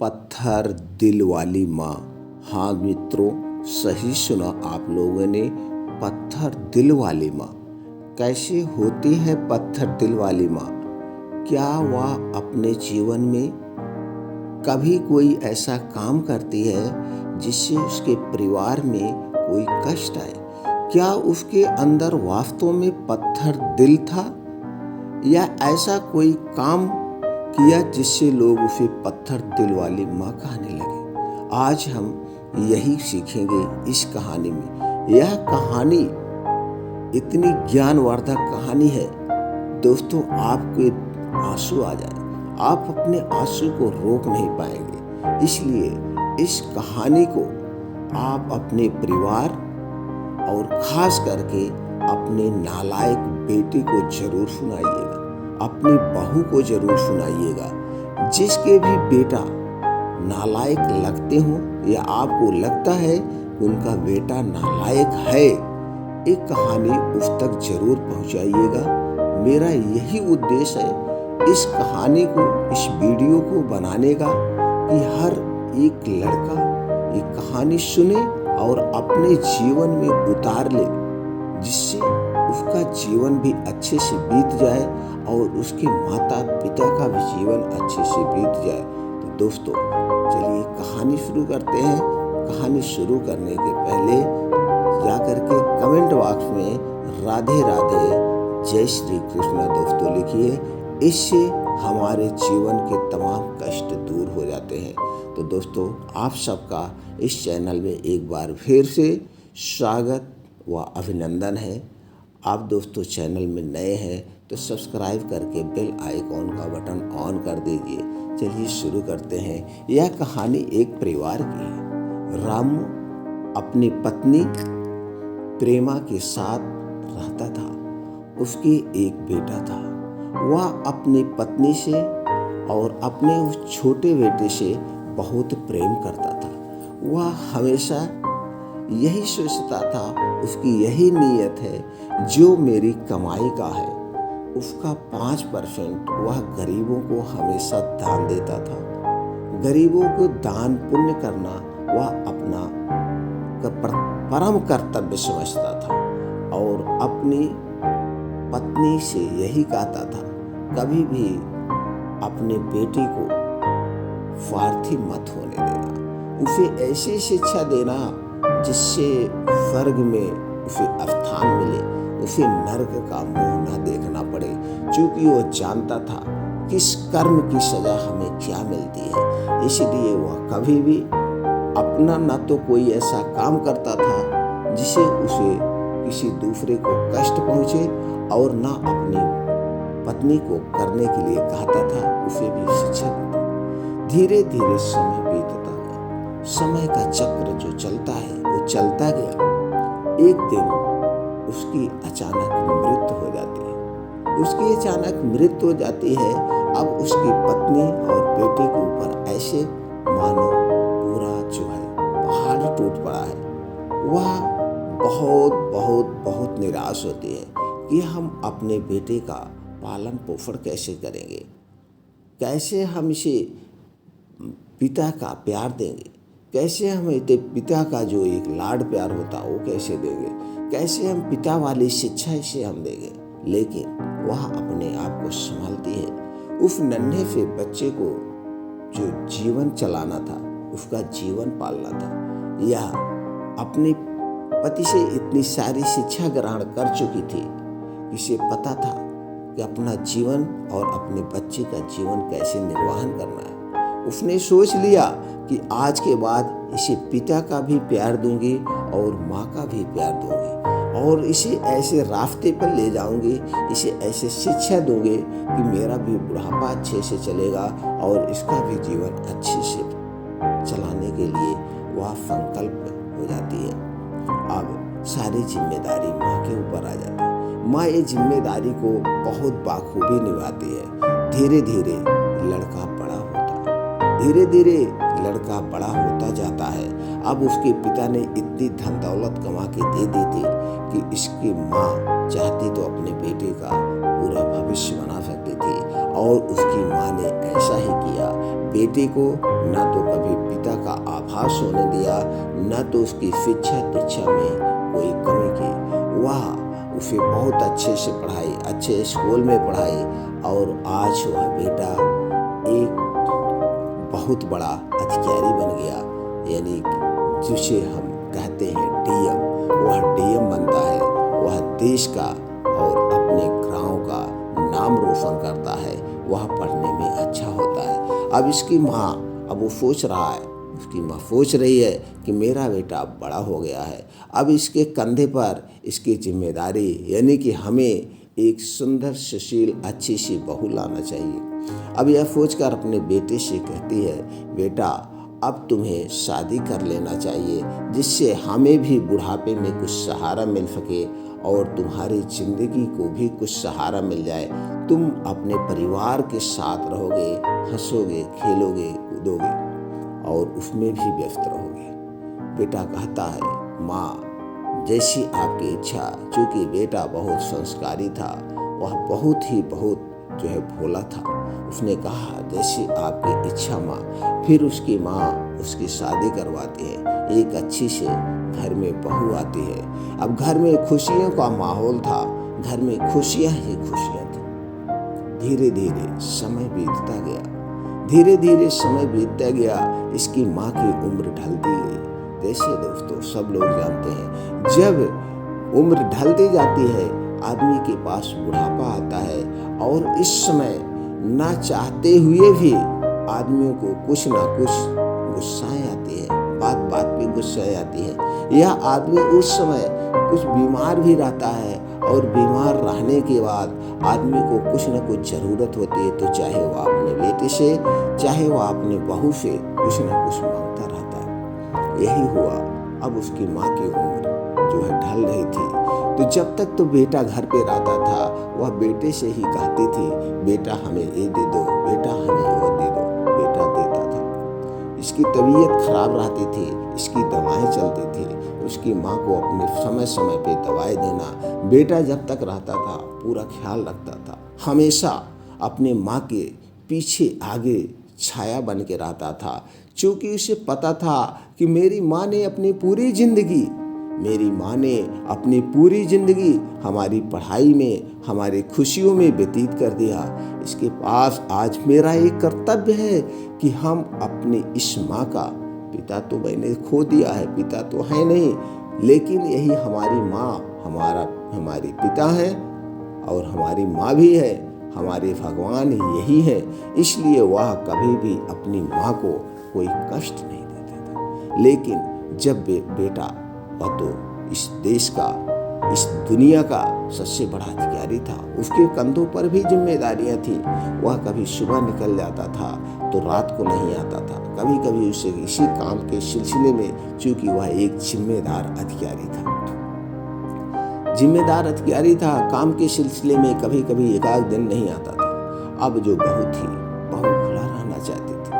पत्थर दिल वाली माँ। हाँ मित्रों, सही सुना आप लोगों ने, पत्थर दिल वाली माँ। कैसे होती है पत्थर दिल वाली माँ? क्या वह अपने जीवन में कभी कोई ऐसा काम करती है जिससे उसके परिवार में कोई कष्ट आए? क्या उसके अंदर वास्तव में पत्थर दिल था, या ऐसा कोई काम किया जिससे लोग उसे पत्थर दिल वाली माँ कहने लगे? आज हम यही सीखेंगे इस कहानी में। यह कहानी इतनी ज्ञानवर्धक कहानी है दोस्तों, आपके आंसू आ जाए, आप अपने आंसू को रोक नहीं पाएंगे। इसलिए इस कहानी को आप अपने परिवार और खास करके अपने नालायक बेटे को जरूर सुनाइएगा, अपनी बहू को जरूर सुनाइएगा। जिसके भी बेटा नालायक लगते हो या आपको लगता है कि उनका बेटा नालायक है, एक कहानी उस तक जरूर पहुंचाइएगा। मेरा यही उद्देश्य है इस कहानी को, इस वीडियो को बनाने का, कि हर एक लड़का ये कहानी सुने और अपने जीवन में उतार ले, जिससे उसका जीवन भी अच्छे से बीत जाए और उसके माता पिता का भी जीवन अच्छे से बीत जाए। तो दोस्तों चलिए कहानी शुरू करते हैं। कहानी शुरू करने के पहले जाकर के कमेंट बॉक्स में राधे राधे जय श्री कृष्ण दोस्तों लिखिए। इससे हमारे जीवन के तमाम कष्ट दूर हो जाते हैं। तो दोस्तों आप सबका इस चैनल में एक बार फिर से स्वागत व अभिनंदन है। आप दोस्तों चैनल में नए हैं तो सब्सक्राइब करके बेल आइकॉन का बटन ऑन कर दीजिए। चलिए शुरू करते हैं। यह कहानी एक परिवार की है। रामू अपनी पत्नी प्रेमा के साथ रहता था। उसके एक बेटा था। वह अपनी पत्नी से और अपने उस छोटे बेटे से बहुत प्रेम करता था। वह हमेशा यही सोचता था, उसकी यही नीयत है, जो मेरी कमाई का है उसका 5% वह गरीबों को हमेशा दान देता था। गरीबों को दान पुण्य करना वह अपना परम कर्तव्य समझता था और अपनी पत्नी से यही कहता था, कभी भी अपने बेटे को स्वार्थी मत होने देना। उसे ऐसी शिक्षा देना जिससे स्वर्ग में उसे स्थान मिले, उसे नरक का मुंह न देखना पड़े। क्योंकि वो जानता था किस कर्म की सजा हमें क्या मिलती है। इसलिए वह कभी भी अपना न तो कोई ऐसा काम करता था जिसे उसे किसी दूसरे को कष्ट पहुंचे, और न अपनी पत्नी को करने के लिए कहता था, उसे भी शिक्षा देता। धीरे धीरे समय बीतता गया। समय का चक्र जो चलता है वो चलता गया। एक दिन उसकी अचानक मृत्यु हो जाती है। उसकी अचानक मृत्यु हो जाती है। अब उसकी पत्नी और बेटे के ऊपर ऐसे मानो पूरा जो है पहाड़ टूट पड़ा है। वह बहुत बहुत बहुत निराश होती है कि हम अपने बेटे का पालन पोषण कैसे करेंगे, कैसे हम इसे पिता का प्यार देंगे, कैसे हम पिता का जो एक लाड प्यार होता है वो कैसे देंगे, कैसे हम पिता वाली शिक्षा इसे हम देंगे। लेकिन वह अपने आप को संभालती है। उस नन्हे से बच्चे को जो जीवन चलाना था, उसका जीवन पालना था। यह अपने पति से इतनी सारी शिक्षा ग्रहण कर चुकी थी, इसे पता था कि अपना जीवन और अपने बच्चे का जीवन कैसे निर्वाहन करना है। उसने सोच लिया कि आज के बाद इसे पिता का भी प्यार दूंगी और माँ का भी प्यार दूंगी, और इसे ऐसे रास्ते पर ले जाऊंगी, इसे ऐसे शिक्षा दूंगी कि मेरा भी बुढ़ापा अच्छे से चलेगा और इसका भी जीवन अच्छे से चलाने के लिए वह संकल्प हो जाती है। अब सारी जिम्मेदारी माँ के ऊपर आ जाती है। माँ ये जिम्मेदारी को बहुत बाखूबी निभाती है। धीरे धीरे लड़का बड़ा होता है। धीरे धीरे लड़का बड़ा होता जाता है। अब उसके पिता ने इतनी धन दौलत कमा के दे दी थी कि इसकी माँ चाहती तो अपने बेटे का पूरा भविष्य बना सकती थी, और उसकी माँ ने ऐसा ही किया। बेटे को न तो कभी पिता का आभास होने दिया, न तो उसकी शिक्षा दीक्षा में कोई कमी की। वह उसे बहुत अच्छे से पढ़ाई, अच्छे स्कूल में पढ़ाई और आज वह बेटा एक बहुत बड़ा अधिकारी बन गया, यानी जिसे हम कहते हैं डीएम। वह डीएम बनता है, वह देश का और अपने गांव का नाम रोशन करता है, वह पढ़ने में अच्छा होता है। अब इसकी माँ, अब वो सोच रहा है, उसकी माँ सोच रही है कि मेरा बेटा अब बड़ा हो गया है, अब इसके कंधे पर इसकी जिम्मेदारी, यानी कि हमें एक सुंदर सुशील अच्छी सी बहू लाना चाहिए। अब यह सोचकर अपने बेटे से कहती है, बेटा अब तुम्हें शादी कर लेना चाहिए, जिससे हमें भी बुढ़ापे में कुछ सहारा मिल सके और तुम्हारी जिंदगी को भी कुछ सहारा मिल जाए। तुम अपने परिवार के साथ रहोगे, हंसोगे, खेलोगे, कूदोगे और उसमें भी व्यस्त रहोगे। बेटा कहता है, माँ जैसी आपकी इच्छा। चूँकि बेटा बहुत संस्कारी था, वह बहुत भोला था। उसने कहा, जैसी आपकी इच्छा माँ। फिर उसकी माँ उसकी शादी करवाती है, एक अच्छी से घर में बहू आती है। अब घर में खुशियों का माहौल था, घर में खुशियाँ ही खुशियाँ थी। धीरे धीरे समय बीतता गया, धीरे धीरे समय बीतता गया। इसकी माँ की उम्र ढलती गई। जैसे दोस्तों सब लोग जानते हैं, जब उम्र ढलती जाती है, आदमी के पास बुढ़ापा आता है और इस समय ना चाहते हुए भी आदमियों को कुछ ना कुछ गुस्साएं आती है, बात बात पे गुस्साएं आती है। यह आदमी उस समय कुछ बीमार भी रहता है और बीमार रहने के बाद आदमी को कुछ ना कुछ ज़रूरत होती है, तो चाहे वह अपने बेटे से, चाहे वह अपने बहू से कुछ ना कुछ मांगता रहता है। यही हुआ। अब उसकी माँ की उम्र जो है ढल रही थी, तो जब तक तो बेटा घर पे रहता था, वह बेटे से ही कहती थी, बेटा हमें ये दे दो, बेटा हमें वो दे दो। बेटा देता था। इसकी तबीयत खराब रहती थी, इसकी दवाएं चलती थी, उसकी माँ को अपने समय समय पे दवाई देना। बेटा जब तक रहता था पूरा ख्याल रखता था, हमेशा अपने माँ के पीछे आगे छाया बन के रहता था। क्योंकि उसे पता था कि मेरी माँ ने अपनी पूरी जिंदगी हमारी पढ़ाई में, हमारी खुशियों में व्यतीत कर दिया। इसके पास आज मेरा एक कर्तव्य है कि हम अपनी इस माँ का, पिता तो मैंने खो दिया है, पिता तो है नहीं, लेकिन यही हमारी माँ हमारी पिता है और हमारी माँ भी है, हमारे भगवान यही है। इसलिए वह कभी भी अपनी माँ को कोई कष्ट नहीं देता था। लेकिन जब बेटा, वह तो इस देश का, इस दुनिया का सबसे बड़ा अधिकारी था, उसके कंधों पर भी जिम्मेदारियां थी। वह कभी सुबह निकल जाता था तो रात को नहीं आता था। कभी कभी उसे इसी काम के सिलसिले में, चूंकि वह एक जिम्मेदार अधिकारी था, काम के सिलसिले में कभी कभी एकाध दिन नहीं आता था। अब जो बहू थी, बहू खुला रहना चाहती थी।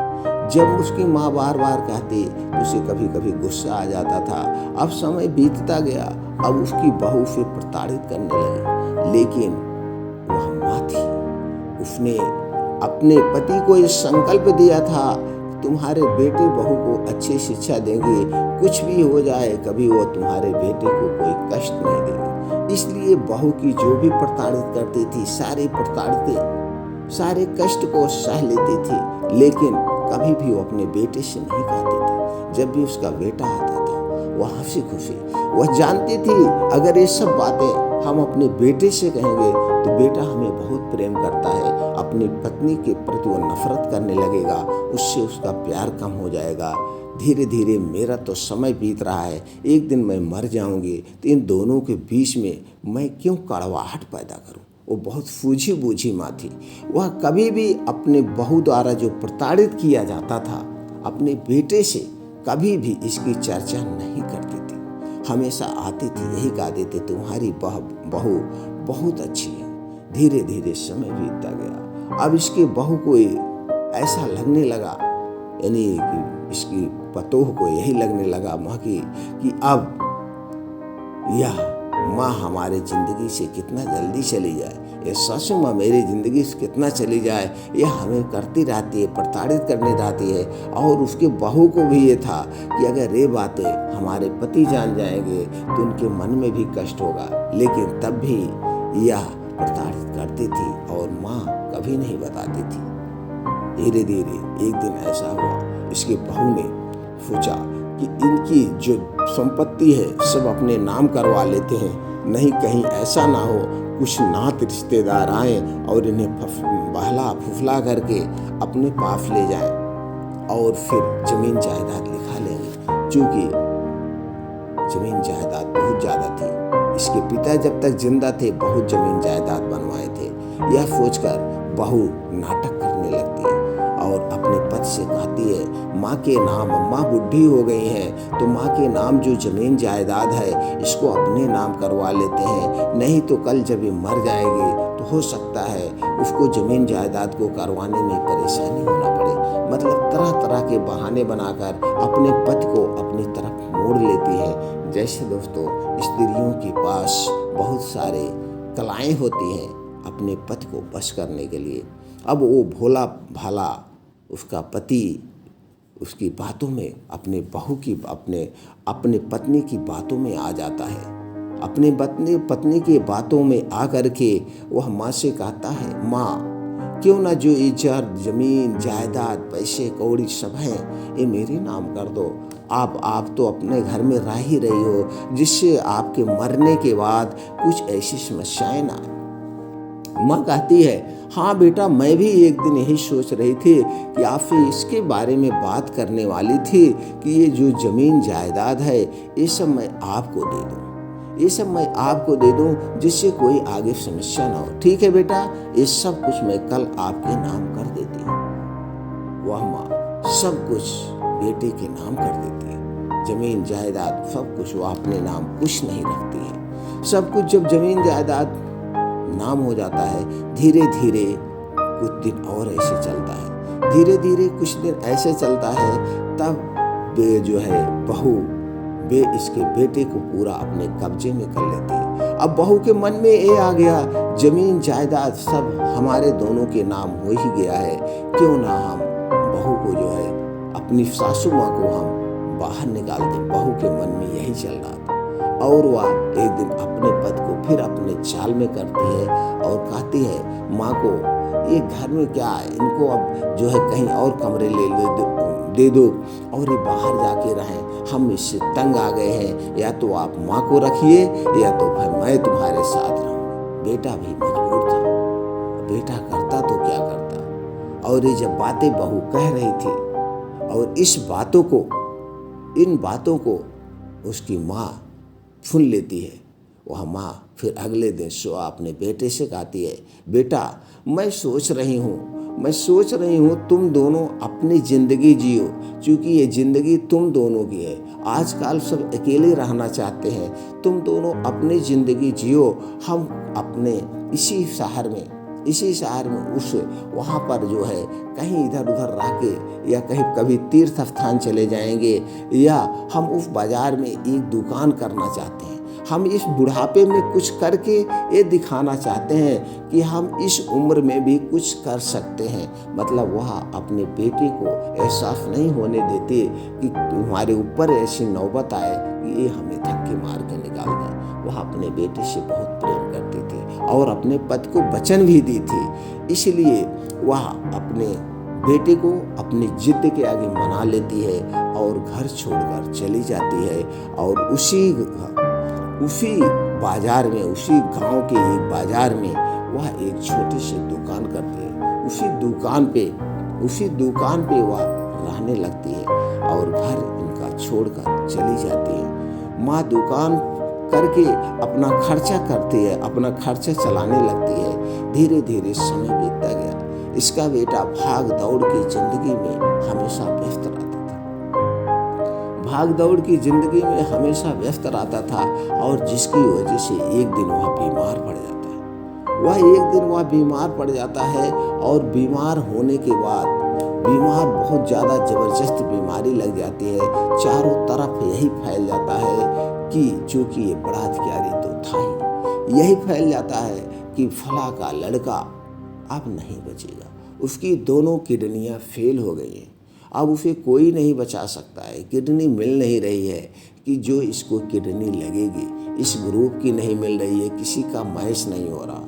जब उसकी माँ बार बार कहती तो उसे कभी कभी गुस्सा आ जाता था। अब समय बीतता गया, अब उसकी बहू से प्रताड़ित करने लगी। लेकिन वह माँ थी, उसने अपने पति को ये संकल्प दिया था, तुम्हारे बेटे बहू को अच्छी शिक्षा देंगे, कुछ भी हो जाए कभी वो तुम्हारे बेटे को कोई कष्ट नहीं देंगे। इसलिए बहू की जो भी प्रताड़ित करती थी, सारे कष्ट को सह लेती थी, लेकिन कभी भी वो अपने बेटे से नहीं कहती थी। जब भी उसका बेटा आता था, वह हंसी खुशी, वह जानती थी अगर ये सब बातें हम अपने बेटे से कहेंगे तो बेटा हमें बहुत प्रेम करता है, अपनी पत्नी के प्रति वो नफरत करने लगेगा, उससे उसका प्यार कम हो जाएगा। धीरे धीरे मेरा तो समय बीत रहा है, एक दिन मैं मर जाऊंगी, तो इन दोनों के बीच में मैं क्यों कड़वाहट पैदा करूं। वो बहुत सूझी बूझी माँ थी। वह कभी भी अपने बहू द्वारा जो प्रताड़ित किया जाता था, अपने बेटे से कभी भी इसकी चर्चा नहीं करती थी। हमेशा आती थी, यही कहती थी, तुम्हारी बहू बहुत अच्छी है। धीरे धीरे समय बीतता गया। अब इसके बहू को ऐसा लगने लगा, यानी कि इसकी पतोह को यही लगने लगा माँ की, कि अब यह माँ हमारे ज़िंदगी से कितना जल्दी चली जाए, ये सासू माँ मेरी ज़िंदगी से कितना चली जाए, ये हमें करती रहती है, प्रताड़ित करने रहती है। और उसके बहू को भी ये था कि अगर ये बातें हमारे पति जान जाएंगे तो उनके मन में भी कष्ट होगा, लेकिन तब भी यह प्रताड़ित करती थी और माँ कभी नहीं बताती थी। धीरे धीरे एक दिन ऐसा हुआ, इसकी बहू ने सोचा कि इनकी जो संपत्ति है सब अपने नाम करवा लेते हैं, नहीं कहीं ऐसा ना हो कुछ नात रिश्तेदार आए और इन्हें बहला फुफला करके अपने पास ले जाएं और फिर जमीन जायदाद लिखा लेंगे। क्योंकि जमीन जायदाद बहुत ज़्यादा थी, इसके पिता जब तक जिंदा थे बहुत जमीन जायदाद बनवाए थे। यह सोचकर बहू नाटक करने लगती है और अपने पति से कहती है, माँ के नाम, माँ बुढ़ी हो गई हैं तो माँ के नाम जो जमीन जायदाद है इसको अपने नाम करवा लेते हैं, नहीं तो कल जब ये मर जाएंगे तो हो सकता है उसको जमीन जायदाद को करवाने में परेशानी होना पड़े। मतलब तरह तरह के बहाने बनाकर अपने पति को अपनी तरफ मोड़ लेती है। जैसे दोस्तों स्त्रियों के पास बहुत सारे कलाएं होती हैं अपने पति को बस करने के लिए। अब वो भोला भाला उसका पति उसकी बातों में अपने बहू की अपने पत्नी की बातों में आ जाता है। अपने पत्नी की बातों में आ करके वह माँ से कहता है, माँ क्यों ना जो इज्जत जमीन जायदाद पैसे कौड़ी सब हैं ये मेरे नाम कर दो। आप तो अपने घर में रह ही रही हो, जिससे आपके मरने के बाद कुछ ऐसी समस्याएं ना आए। माँ कहती है, हाँ बेटा मैं भी एक दिन यही सोच रही थी कि आपसे इसके बारे में बात करने वाली थी कि ये जो जमीन जायदाद है ये सब मैं आपको दे दूँ, ये सब मैं आपको दे दूँ जिससे कोई आगे समस्या ना हो। ठीक है बेटा, ये सब कुछ मैं कल आपके नाम कर देती हूँ। वह माँ सब कुछ बेटे के नाम कर देती है, जमीन जायदाद सब कुछ वह अपने नाम कुछ नहीं रखती है। सब कुछ जब जमीन जायदाद नाम हो जाता है, धीरे धीरे कुछ दिन और ऐसे चलता है, धीरे धीरे कुछ दिन ऐसे चलता है। तब वे जो है बहू वे इसके बेटे को पूरा अपने कब्जे में कर लेती है। अब बहू के मन में ये आ गया, जमीन जायदाद सब हमारे दोनों के नाम हो ही गया है, क्यों ना हम बहू को जो है अपनी सासू माँ को हम बाहर निकाल दें। बहू के मन में यही चल रहा था और वह एक दिन अपने पति को फिर अपने चाल में करती है और कहती है माँ को, ये घर में क्या है, इनको अब जो है कहीं और कमरे दे दो और ये बाहर जाके रहें, हम इससे तंग आ गए हैं, या तो आप माँ को रखिए या तो फिर मैं तुम्हारे साथ रहूँगा। बेटा भी मजबूर था, बेटा करता तो क्या करता। और ये जब बातें बहू कह रही थी और इन बातों को उसकी माँ सुन लेती है, वह माँ फिर अगले दिन सुबह अपने बेटे से कहती है, बेटा मैं सोच रही हूँ तुम दोनों अपनी ज़िंदगी जियो, क्योंकि ये ज़िंदगी तुम दोनों की है। आजकल सब अकेले रहना चाहते हैं, तुम दोनों अपनी ज़िंदगी जियो, हम अपने इसी शहर में उस वहाँ पर जो है कहीं इधर उधर रह के या कहीं कभी तीर्थ स्थान चले जाएंगे, या हम उस बाज़ार में एक दुकान करना चाहते हैं। हम इस बुढ़ापे में कुछ करके ये दिखाना चाहते हैं कि हम इस उम्र में भी कुछ कर सकते हैं। मतलब वह अपने बेटे को एहसास नहीं होने देते कि तुम्हारे ऊपर ऐसी नौबत आए कि ये हमें धक्के मार के निकाल दें। वह अपने बेटे से बहुत प्रेम करती थी और अपने पति को वचन भी दी थी, इसलिए वह अपने बेटे को अपनी जिद के आगे मना लेती है और घर छोड़कर चली जाती है। और उसी बाजार में, उसी गांव के एक बाजार में वह एक छोटी सी दुकान करती है। उसी दुकान पे वह रहने लगती है और घर इनका छोड़कर चली जाती है। माँ दुकान करके अपना खर्चा करती है, अपना खर्चा चलाने लगती है। धीरे धीरे समय बीतता गया। इसका बेटा भाग दौड़ की जिंदगी में हमेशा व्यस्त रहता था और जिसकी वजह से एक दिन वह बीमार पड़ जाता है। और बीमार होने के बाद बहुत ज़्यादा ज़बरदस्त बीमारी लग जाती है, चारों तरफ यही फैल जाता है कि चूँकि ये बड़ा अधिकारी तो था ही। यही फैल जाता है कि फला का लड़का अब नहीं बचेगा, उसकी दोनों किडनियां फेल हो गई हैं, अब उसे कोई नहीं बचा सकता है, किडनी मिल नहीं रही है कि जो इसको किडनी लगेगी, इस ग्रुप की नहीं मिल रही है, किसी का मैच नहीं हो रहा।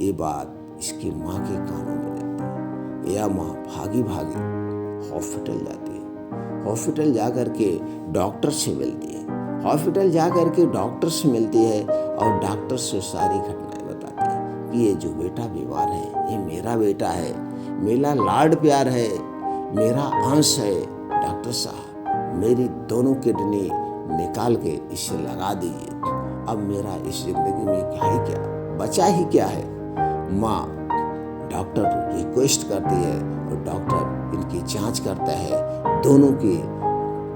ये बात इसकी माँ के कानों में जाती है। यह माँ भागी भागी हॉस्पिटल जाती है, हॉस्पिटल जा कर के डॉक्टर से मिलती है, हॉस्पिटल जा कर के डॉक्टर से मिलती है और डॉक्टर से सारी घटनाएं बताती है कि ये जो बेटा बीमार है ये मेरा बेटा है, मेरा लाड प्यार है, मेरा अंश है। डॉक्टर साहब मेरी दोनों किडनी निकाल के इसे लगा दीजिए, अब मेरा इस जिंदगी में क्या ही क्या बचा ही क्या है। माँ डॉक्टर रिक्वेस्ट करती है और डॉक्टर इनकी जांच करता है, दोनों की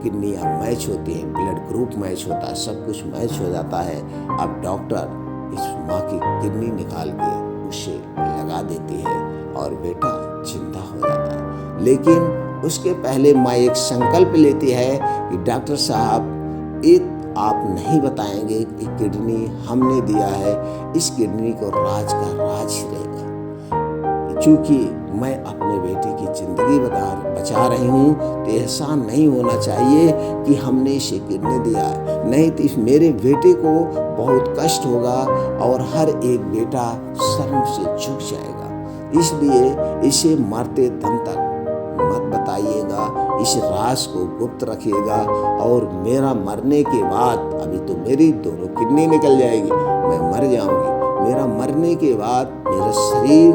किडनियाँ मैच होती हैं, ब्लड ग्रुप मैच होता है, सब कुछ मैच हो जाता है। अब डॉक्टर इस माँ की किडनी निकाल के उसे लगा देती है और बेटा जिंदा हो जाता है। लेकिन उसके पहले माँ एक संकल्प लेती है कि डॉक्टर साहब एक आप नहीं बताएंगे कि किडनी हमने दिया है, इस किडनी को राज का राज ही रहेगा, क्योंकि मैं अपने बेटे की जिंदगी बचा रही हूँ तो ऐसा नहीं होना चाहिए कि हमने इसे किडनी दिया है, नहीं तो इस मेरे बेटे को बहुत कष्ट होगा और हर एक बेटा शर्म से झुक जाएगा। इसलिए इसे मरते दम तक मत बताइएगा, इस राज को गुप्त रखिएगा और मेरा मरने के बाद, अभी तो मेरी दोनों किडनी निकल जाएगी, मैं मर जाऊंगी, मेरा मरने के बाद मेरे शरीर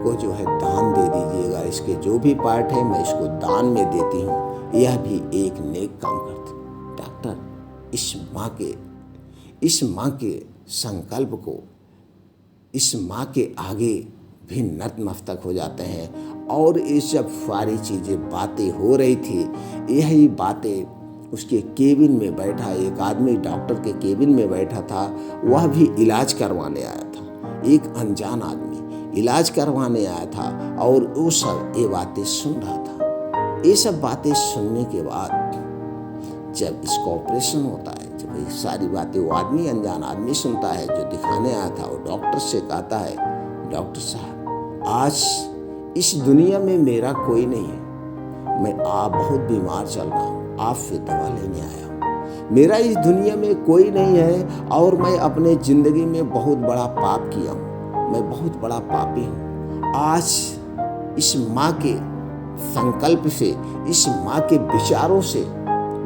को जो है दान दे दीजिएगा, इसके जो भी पार्ट है मैं इसको दान में देती हूँ। यह भी एक नेक काम करती। डॉक्टर इस माँ के संकल्प को, इस माँ के आगे भी नतमस्तक हो जाते हैं। और ये सब सारी चीज़ें बातें हो रही थी, यही बातें उसके केबिन में बैठा एक आदमी डॉक्टर के केबिन में बैठा था, वह भी इलाज करवाने आया था। एक अनजान आदमी इलाज करवाने आया था और वो सब ये बातें सुन रहा था। ये सब बातें सुनने के बाद जब इसका ऑपरेशन होता है, जब ये सारी बातें वो आदमी अनजान आदमी सुनता है जो दिखाने आया था, वो डॉक्टर से कहता है, डॉक्टर साहब आज इस दुनिया में मेरा कोई नहीं है, मैं आप बहुत बीमार चल रहा हूँ, आपसे दवा लेने आया हूँ, मेरा इस दुनिया में कोई नहीं है और मैं अपने जिंदगी में बहुत बड़ा पाप किया हूँ, मैं बहुत बड़ा पापी हूँ। आज इस माँ के संकल्प से, इस माँ के विचारों से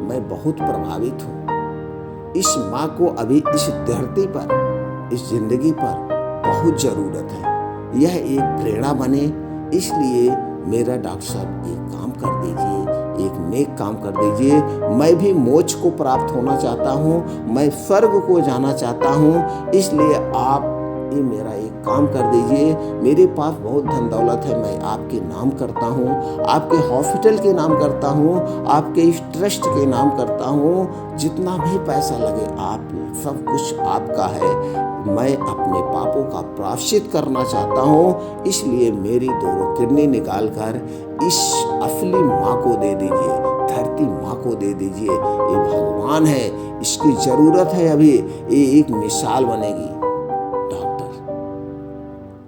मैं बहुत प्रभावित हूँ। इस माँ को अभी इस धरती पर, इस जिंदगी पर बहुत ज़रूरत है, यह एक प्रेरणा बने। इसलिए मेरा डॉक्टर साहब एक काम कर दीजिए, एक नेक काम कर दीजिए, मैं भी मोक्ष को प्राप्त होना चाहता हूँ, मैं स्वर्ग को जाना चाहता हूँ, इसलिए आप ये मेरा एक काम कर दीजिए। मेरे पास बहुत धन दौलत है, मैं आपके नाम करता हूँ, आपके हॉस्पिटल के नाम करता हूँ, आपके इस ट्रस्ट के नाम करता हूँ, जितना भी पैसा लगे आप सब कुछ आपका है। मैं अपने पापों का प्रायश्चित करना चाहता हूँ, इसलिए मेरी दोनों किडनी निकाल कर इस असली माँ को दे दीजिए, धरती माँ को दे दीजिए। ये भगवान है, इसकी ज़रूरत है, अभी ये एक मिसाल बनेगी।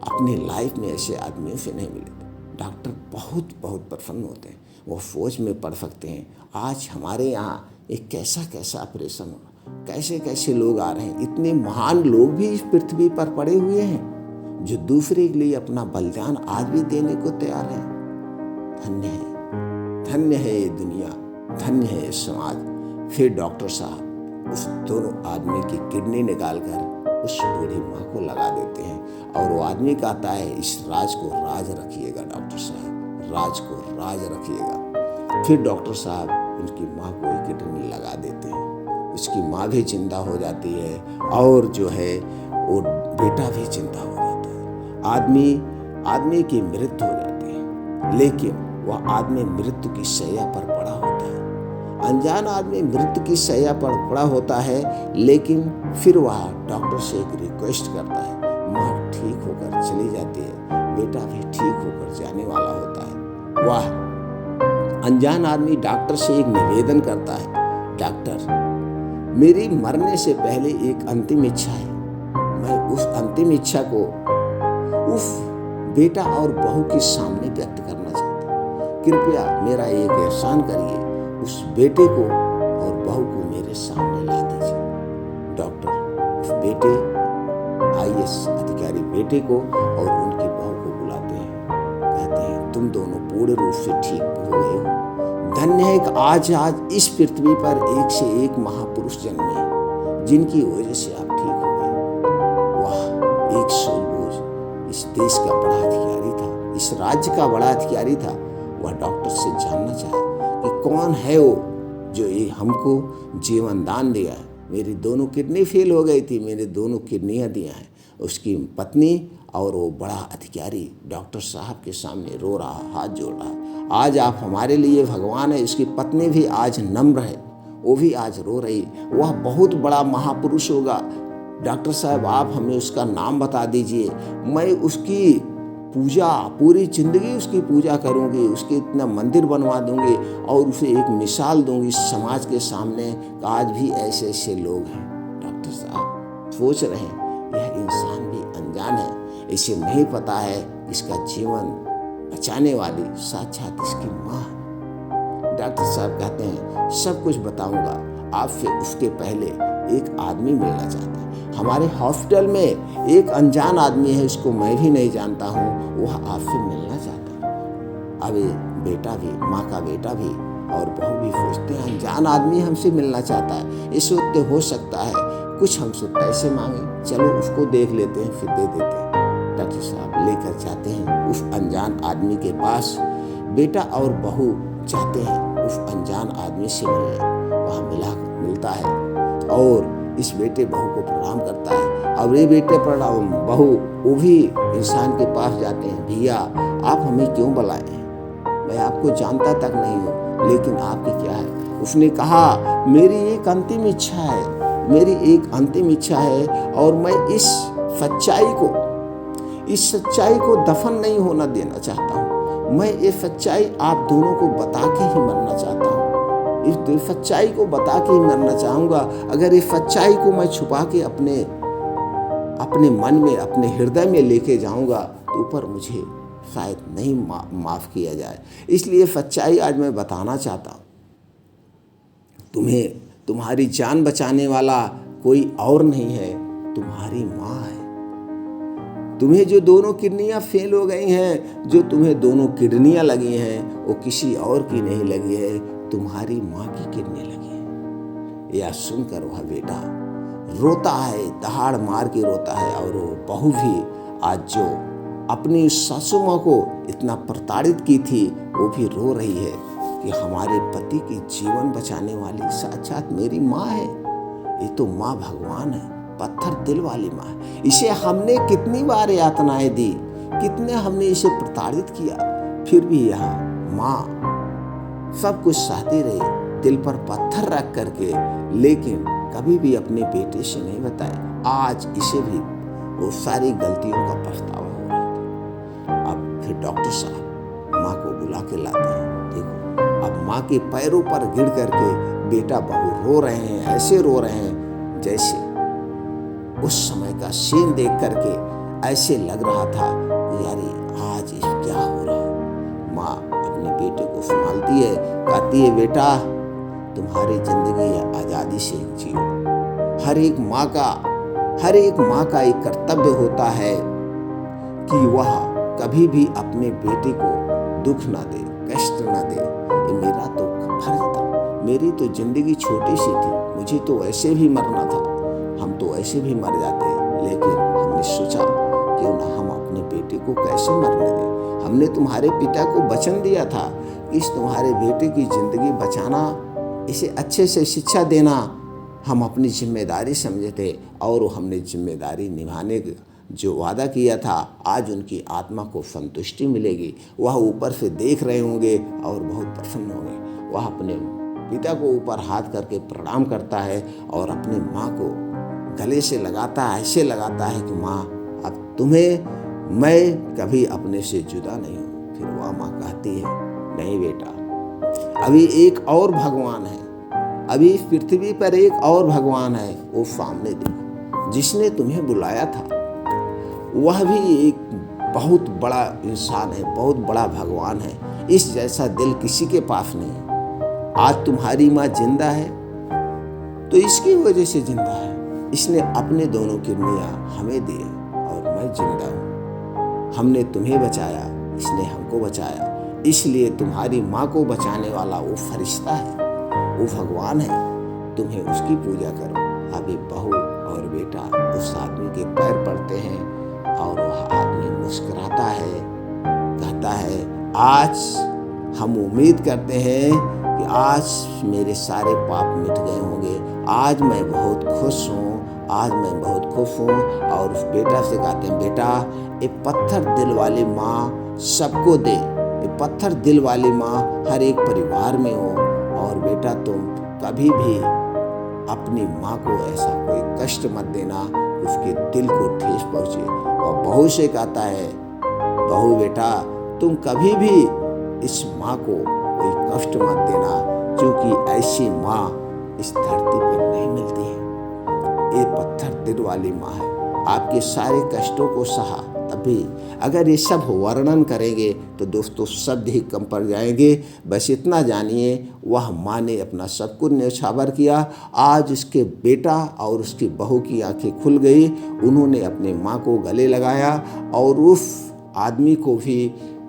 अपनी लाइफ में ऐसे आदमियों से नहीं मिले। डॉक्टर बहुत बहुत प्रसन्न होते हैं, वो फौज में पढ़ सकते हैं। आज हमारे यहाँ एक कैसा कैसा ऑपरेशन हो, कैसे कैसे लोग आ रहे हैं, इतने महान लोग भी इस पृथ्वी पर पड़े हुए हैं जो दूसरे के लिए अपना बलिदान आज भी देने को तैयार है। धन्य है, धन्य है ये दुनिया, धन्य है ये समाज। फिर डॉक्टर साहब उस दोनों आदमी की किडनी निकाल कर उस बूढ़ी माँ को लगा देते हैं और वो आदमी कहता है, इस राज को राज रखिएगा डॉक्टर साहब, राज को राज रखिएगा। फिर डॉक्टर साहब उनकी माँ को एक किडनी लगा देते हैं, उसकी माँ भी जिंदा हो जाती है और जो है वो बेटा भी जिंदा हो जाता है। आदमी की मृत्यु हो जाती है, लेकिन वह आदमी मृत्यु की शैया पर पड़ा होता है। अनजान आदमी मृत्यु की शैया पर पड़ा होता है, लेकिन फिर वह डॉक्टर से एक रिक्वेस्ट करता है। माँ ठीक होकर चली जाती है, बेटा भी ठीक होकर जाने वाला होता है। वह अनजान आदमी डॉक्टर से एक निवेदन करता है, डॉक्टर मेरी मरने से पहले एक अंतिम इच्छा है, मैं उस अंतिम इच्छा को उस बेटा और बहू के सामने व्यक्त करना चाहता हूँ। कृपया मेरा एक एहसान करिए, उस बेटे को और बहू को मेरे सामने ला दीजिए। डॉक्टर उस बेटे IAS अधिकारी बेटे को और उनकी बहू को बुलाते हैं, कहते हैं तुम दोनों पूर्ण रूप से ठीक हो गए हो। धन्य है कि आज इस पृथ्वी पर एक से एक महापुरुष जन्मे जिनकी वजह से आप ठीक हो गए। वाह, एक सूझबूझ इस देश का बड़ा अधिकारी था, इस राज्य का बड़ा अधिकारी था। वह डॉक्टर से जानना चाहे कि कौन है वो जो ये हमको जीवन दान दिया है। मेरी दोनों किडनी फेल हो गई थी, मेरे दोनों किडनियाँ दिया हैं। उसकी पत्नी और वो बड़ा अधिकारी डॉक्टर साहब के सामने रो रहा, हाथ जोड़ रहा। आज आप हमारे लिए भगवान है। उसकी पत्नी भी आज नम्र है, वो भी आज रो रही। वह बहुत बड़ा महापुरुष होगा। डॉक्टर साहब आप हमें उसका नाम बता दीजिए, मैं उसकी पूजा पूरी ज़िंदगी उसकी पूजा करूंगी, उसके इतना मंदिर बनवा दूंगी और उसे एक मिसाल दूंगी समाज के सामने कि आज भी ऐसे ऐसे लोग हैं। डॉक्टर साहब सोच रहे हैं यह इंसान भी अनजान है, इसे नहीं पता है इसका जीवन बचाने वाली साक्षात इसकी माँ है। डॉक्टर साहब कहते हैं सब कुछ बताऊंगा, आपसे उसके पहले एक आदमी मिलना चाहता है। हमारे हॉस्पिटल में एक अनजान आदमी है, उसको मैं भी नहीं जानता हूँ, वह आपसे मिलना चाहता है। अब बेटा भी, माँ का बेटा भी और बहू भी सोचते हैं अनजान आदमी हमसे मिलना चाहता है, इस वक्त हो सकता है कुछ हमसे पैसे मांगे, चलो उसको देख लेते हैं फिर दे देते हैं। डॉक्टर साहब लेकर जाते हैं उस अनजान आदमी के पास। बेटा और बहू जाते हैं उस अनजान आदमी से मिलने। वहाँ मिलता है और इस बेटे बहू को प्रणाम करता है। अब ये बेटे प्रणाम बहू वो भी इंसान के पास जाते हैं, भैया आप हमें क्यों बुलाए हैं, मैं आपको जानता तक नहीं हूँ, लेकिन आपकी क्या है। उसने कहा मेरी एक अंतिम इच्छा है, मेरी एक अंतिम इच्छा है और मैं इस सच्चाई को दफन नहीं होना देना चाहता हूँ। मैं ये सच्चाई आप दोनों को बता के ही मरना चाहता हूँ। इस सच्चाई को बता के ही मरना चाहूँगा। अगर इस सच्चाई को मैं छुपा के अपने मन में, अपने हृदय में लेके जाऊँगा तो ऊपर मुझे शायद नहीं माफ़ किया जाए। इसलिए सच्चाई आज मैं बताना चाहता हूँ। तुम्हें तुम्हारी जान बचाने वाला कोई और नहीं है, तुम्हारी माँ है। तुम्हें जो दोनों किडनियाँ फेल हो गई हैं, जो तुम्हें दोनों किडनियाँ लगी हैं, वो किसी और की नहीं लगी है, तुम्हारी माँ की किडनी लगी है। यह सुनकर वह बेटा रोता है, दहाड़ मार के रोता है। और वो बहू भी आज जो अपनी सासू माँ को इतना प्रताड़ित की थी, वो भी रो रही है कि हमारे पति की जीवन बचाने वाली साक्षात मेरी माँ है। ये तो माँ भगवान है, पत्थर दिल वाली माँ है। इसे हमने कितनी बार यातनाएं दी, कितने हमने इसे प्रताड़ित किया, फिर भी यह माँ सब कुछ सहती रही, दिल पर पत्थर रख करके, लेकिन कभी भी अपने बेटे से नहीं बताया। आज इसे भी वो सारी गलतियों का पछतावा हो रहा था। अब फिर डॉक्टर साहब माँ को बुला के लाते हैं। देखो अब माँ के पैरों पर गिर करके बेटा बहू रो रहे हैं, ऐसे रो रहे हैं जैसे उस समय का सीन देख करके ऐसे लग रहा था यार आज क्या हो रहा है। माँ अपने बेटे को संभालती है, कहती है बेटा तुम्हारी जिंदगी आज़ादी से जियो। हर एक माँ का एक कर्तव्य होता है कि वह कभी भी अपने बेटे को दुख ना दे, कष्ट ना दे। ये मेरा तो फर्ज था, मेरी तो जिंदगी छोटी सी थी, मुझे तो ऐसे भी मरना था, हम तो ऐसे भी मर जाते, लेकिन हमने सोचा क्यों ना हम अपने बेटे को कैसे मरने दें। हमने तुम्हारे पिता को वचन दिया था कि इस तुम्हारे बेटे की जिंदगी बचाना, इसे अच्छे से शिक्षा देना हम अपनी जिम्मेदारी समझे थे, और हमने जिम्मेदारी निभाने का जो वादा किया था, आज उनकी आत्मा को संतुष्टि मिलेगी। वह ऊपर से देख रहे होंगे और बहुत प्रसन्न होंगे। वह अपने पिता को ऊपर हाथ करके प्रणाम करता है और अपनी माँ को गले से लगाता है, ऐसे लगाता है कि माँ अब तुम्हें मैं कभी अपने से जुदा नहीं हूँ। फिर वह माँ कहती है नहीं बेटा, अभी एक और भगवान है, अभी इस पृथ्वी पर एक और भगवान है, वो सामने देखो। जिसने तुम्हें बुलाया था वह भी एक बहुत बड़ा इंसान है, बहुत बड़ा भगवान है। इस जैसा दिल किसी के पास नहीं। आज तुम्हारी माँ जिंदा है तो इसकी वजह से जिंदा है। इसने अपने दोनों किडनियां हमें दी और मैं जिंदा हूँ। हमने तुम्हें बचाया, इसने हमको बचाया। इसलिए तुम्हारी माँ को बचाने वाला वो फरिश्ता है, वो भगवान है। तुम्हें उसकी पूजा करो। अभी बहू और बेटा उस आदमी के पैर पड़ते हैं और वह आदमी मुस्कुराता है, कहता है आज हम उम्मीद करते हैं कि आज मेरे सारे पाप मिट गए होंगे। आज मैं बहुत खुश हूँ, आज मैं बहुत खुश हूँ। और उस बेटा से कहते हैं बेटा ये पत्थर दिल वाली माँ सबको दे। ये पत्थर दिल वाली माँ हर एक परिवार में हो। और बेटा तुम कभी भी अपनी माँ को ऐसा कोई कष्ट मत देना उसके दिल को ठेस पहुँचे। और बहू से कहता है बहू बेटा तुम कभी भी इस माँ को कोई कष्ट मत देना, क्योंकि ऐसी माँ इस धरती पर नहीं मिलती है। ये पत्थर दिल वाली माँ है, आपके सारे कष्टों को सहा। तभी अगर ये सब वर्णन करेंगे तो दोस्तों शब्द ही कम पड़ जाएंगे। बस इतना जानिए वह माँ ने अपना सब कुछ न्यौछावर किया। आज उसके बेटा और उसकी बहू की आंखें खुल गई। उन्होंने अपने माँ को गले लगाया और उस आदमी को भी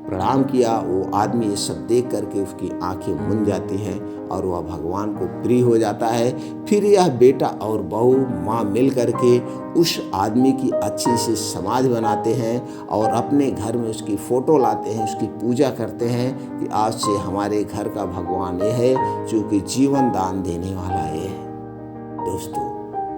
प्रणाम किया। वो आदमी ये सब देख करके उसकी आंखें मुन जाती हैं और वह भगवान को प्रिय हो जाता है। फिर यह बेटा और बहू माँ मिल करके उस आदमी की अच्छी सी समाधि बनाते हैं और अपने घर में उसकी फ़ोटो लाते हैं, उसकी पूजा करते हैं कि आज से हमारे घर का भगवान ये है, क्योंकि जीवन दान देने वाला ये है। दोस्तों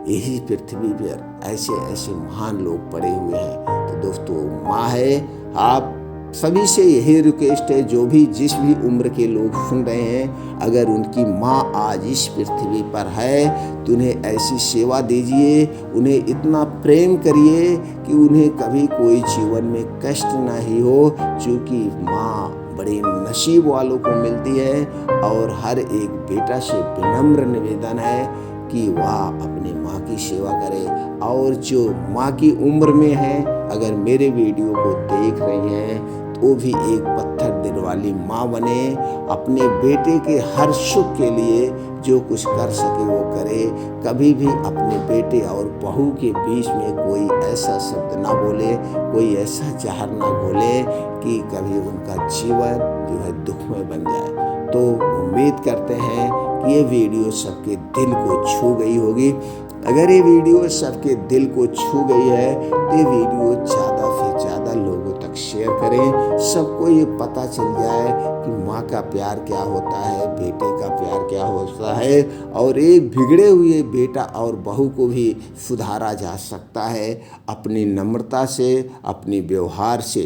यही पृथ्वी पर ऐसे ऐसे महान लोग पड़े हुए हैं। तो दोस्तों माँ है। आप सभी से यही रिक्वेस्ट है, जो भी जिस भी उम्र के लोग सुन रहे हैं, अगर उनकी माँ आज इस पृथ्वी पर है तो उन्हें ऐसी सेवा दीजिए, उन्हें इतना प्रेम करिए कि उन्हें कभी कोई जीवन में कष्ट नहीं हो। क्योंकि माँ बड़े नसीब वालों को मिलती है। और हर एक बेटा से विनम्र निवेदन है कि वह अपनी माँ की सेवा करे। और जो माँ की उम्र में है, अगर मेरे वीडियो को देख रही हैं तो भी एक पत्थर दिल वाली माँ बने। अपने बेटे के हर सुख के लिए जो कुछ कर सके वो करे। कभी भी अपने बेटे और बहू के बीच में कोई ऐसा शब्द ना बोले, कोई ऐसा जहर ना घोले कि कभी उनका जीवन जो है दुखमय बन जाए। तो उम्मीद करते हैं कि ये वीडियो सबके दिल को छू गई होगी। अगर ये वीडियो सबके दिल को छू गई है तो ये वीडियो ज़्यादा से ज़्यादा लोगों तक शेयर करें। सबको ये पता चल जाए कि माँ का प्यार क्या होता है, बेटे का प्यार क्या होता है, और एक बिगड़े हुए बेटा और बहू को भी सुधारा जा सकता है अपनी नम्रता से, अपनी व्यवहार से।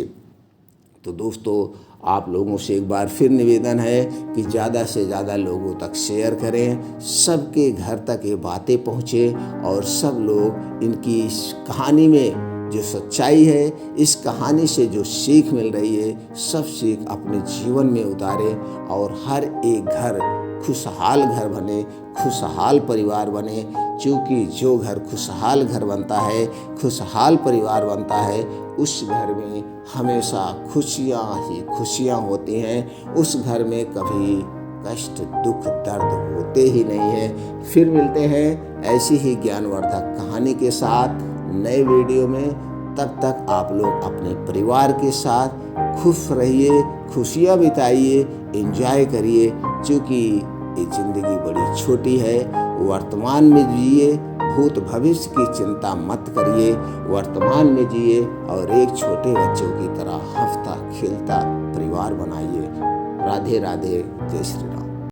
तो दोस्तों आप लोगों से एक बार फिर निवेदन है कि ज़्यादा से ज़्यादा लोगों तक शेयर करें, सबके घर तक ये बातें पहुँचे और सब लोग इनकी इस कहानी में जो सच्चाई है, इस कहानी से जो सीख मिल रही है, सब सीख अपने जीवन में उतारें और हर एक घर खुशहाल घर बने, खुशहाल परिवार बने। क्योंकि जो घर खुशहाल घर बनता है, खुशहाल परिवार बनता है, उस घर में हमेशा खुशियाँ ही खुशियाँ होती हैं। उस घर में कभी कष्ट दुख दर्द होते ही नहीं है। फिर मिलते हैं ऐसी ही ज्ञानवर्धक कहानी के साथ नए वीडियो में। तब तक आप लोग अपने परिवार के साथ खुश रहिए, खुशियाँ बिताइए, एंजॉय करिए। क्योंकि ये ज़िंदगी बड़ी छोटी है। वर्तमान में जिए, भूत भविष्य की चिंता मत करिए। वर्तमान में जिए और एक छोटे बच्चों की तरह हंसता खेलता परिवार बनाइए। राधे राधे, जय श्री राम।